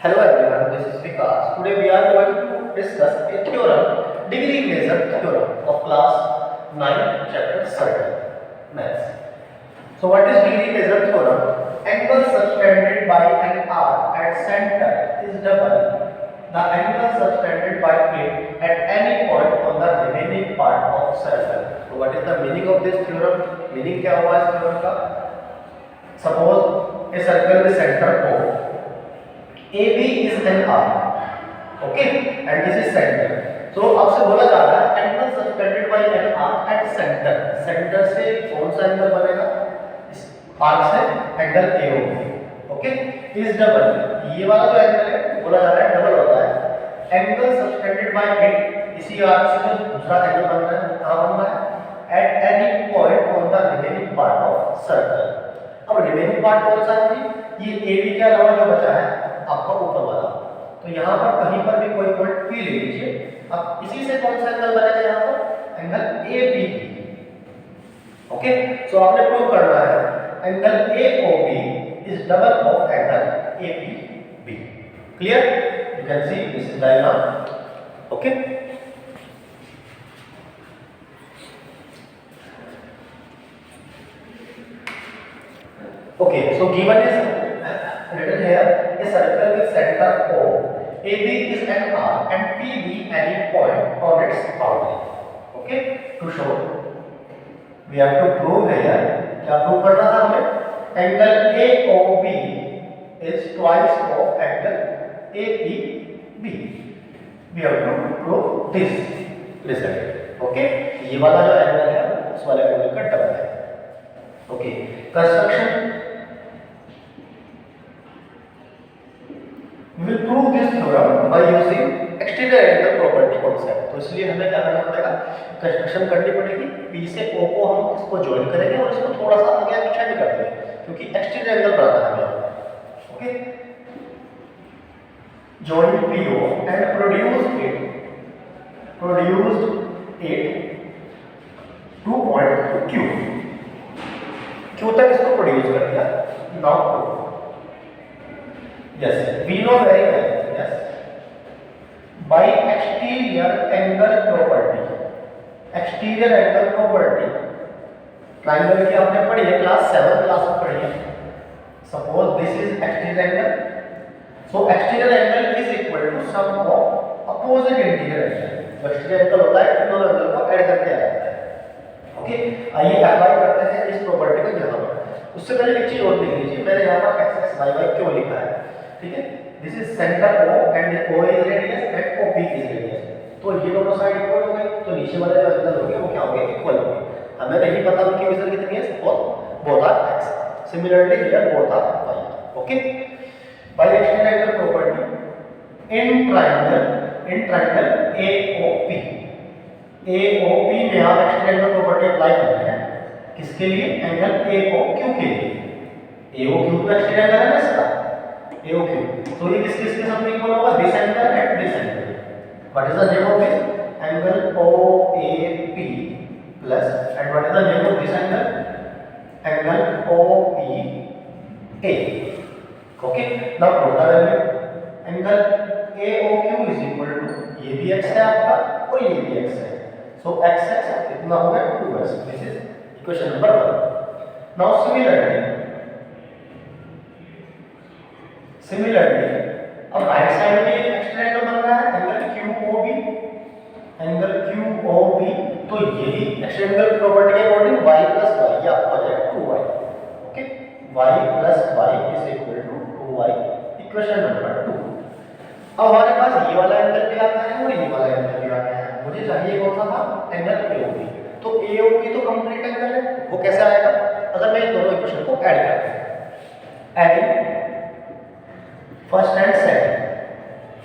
Hello everyone, this is Vikas. Today we are going to discuss a theorem, degree measure theorem of class 9, chapter circle, maths. So what is degree measure theorem? Angle subtended by an arc at center is double the angle subtended by it at any point on the remaining part of circle. So what is the meaning of this theorem? Meaning क्या हुआ इस theorem का? Suppose a circle with center O. AB is an arc, okay, and this is center. So आपसे बोला जा रहा है angle subtended by an arc at center. Center से कौन सा एंगल बनेगा? इस आर्क से angle AOB, okay, is double. ये वाला जो एंगल है बोला जा रहा है डबल होता है. एंगल सबटेंडेड बाय इट, इसी आर्क से जो दूसरा एंगल बन रहा है कहाँ बन रहा है? At any point on the remaining part of circle. अब रिमेनिंग पार्ट कौन सा है? ये AB के अलावा जो बचा है आपका ऊपर वाला. तो यहाँ पर कहीं पर भी कोई पॉइंट P ले लीजिए. अब इसी से कौन सा एंगल बनेगा? यहाँ पर एंगल APB. ओके, सो आपने प्रूव करना है angle AOB is double of angle APB. Clear? You can see this is diagram. Okay, okay, so given is written here a circle with center O, AB is an arc and PB any point on its boundary. Okay, to show we have to prove here. क्या prove करना था हमें? Angle AOB is twice of angle APB. We have to prove this result. Okay, ये वाला जो angle है उस वाले एंगल का डबल है. Okay, construction. We will prove this theorem by using exterior angle property concept. तो इसलिए हमें क्या करना पड़ेगा? कंस्ट्रक्शन करनी पड़ेगी. P से O को हम इसको ज्वाइन करेंगे और इसको थोड़ा सा आगे एक्सटेंड कर देंगे क्योंकि एक्सटीरियर एंगल बनाना है हमें. Okay, join PO and produced it to point Q. Q तक इसको प्रोड्यूस कर दिया. Now yes, we know very well. Yes, by exterior angle property. Exterior angle property triangle की आपने पढ़ी है क्लास 7 क्लास में पढ़ी है. Suppose this is exterior angle. So exterior angle is equal to sum of opposite interior angle. जो exterior angle होता है इन दोनों एंगल को ऐड करके आ जाता है. ओके, आइए अप्लाई करते हैं इस प्रॉपर्टी को यहाँ पर. उससे पहले एक चीज और देख लीजिए. मैंने यहाँ पर x x y y क्यों लिखा है? ठीक है, this is centre O and O is radius and OP is radius. तो ये दोनों साइड इक्वल हो गए तो नीचे वाले जो एंगल होंगे वो क्या होंगे? इक्वल होंगे. हमें नहीं पता उनकी मेजर कितनी है. Suppose both are x. Similarly here both are y. Okay, by extend angle property in triangle AOP. AOP में आप एक्सटेंड एंगल प्रॉपर्टी अप्लाई कर रहे हैं. किसके लिए? एंगल AOQ के लिए. AOQ तो एक्सटेंड एंगल है ना इसका. AOQ, तो ये किसके साथ इक्वल होगा? This angle and this angle. What is the name of this? Angle OAP plus and what is the name of this angle? Angle OPA. Okay, now put the value. Angle AOQ is equal to ये भी x है आपका और ये भी x है. सो x इतना हो गया 2x. This is equation number 1. Now similarly अब राइट साइड में एक्स्ट्रा एंगल बन रहा है एंगल QOB. तो यही एक्स्ट्रा एंगल प्रॉपर्टी के अकॉर्डिंग y plus y ये आपको आ जाएगा 2y. Okay, y plus y is equal to 2y. Equation number 2. अब हमारे पास ये वाला एंगल भी आता है और ये वाला एंगल भी आता है. मुझे चाहिए कौन सा था? Angle AOB. तो AOB तो कंप्लीट एंगल है. वो कैसे आएगा? अगर मैं इन दोनों इक्वेशन को ऐड करता हूं. Adding first and second.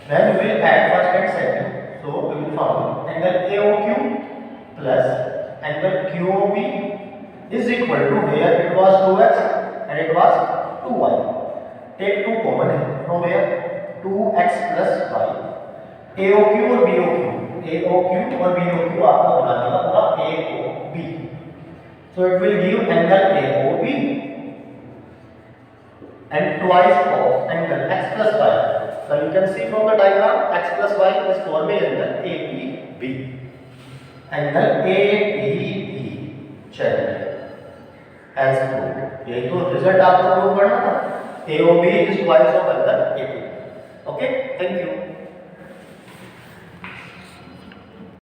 When we will add first and second, so we will find angle AOQ plus angle QOB is equal to, here it was 2x and it was 2y. Take 2 common from here, 2x plus y. AOQ और BOQ आपको बना देगा पूरा AOB. So it will give angle AOB and twice of angle x plus y see from the diagram x plus y is forming angle APB. Angle APB चलिए as prove, यही तो result आपको prove करना था. AOB is twice of angle APB. Okay, thank you.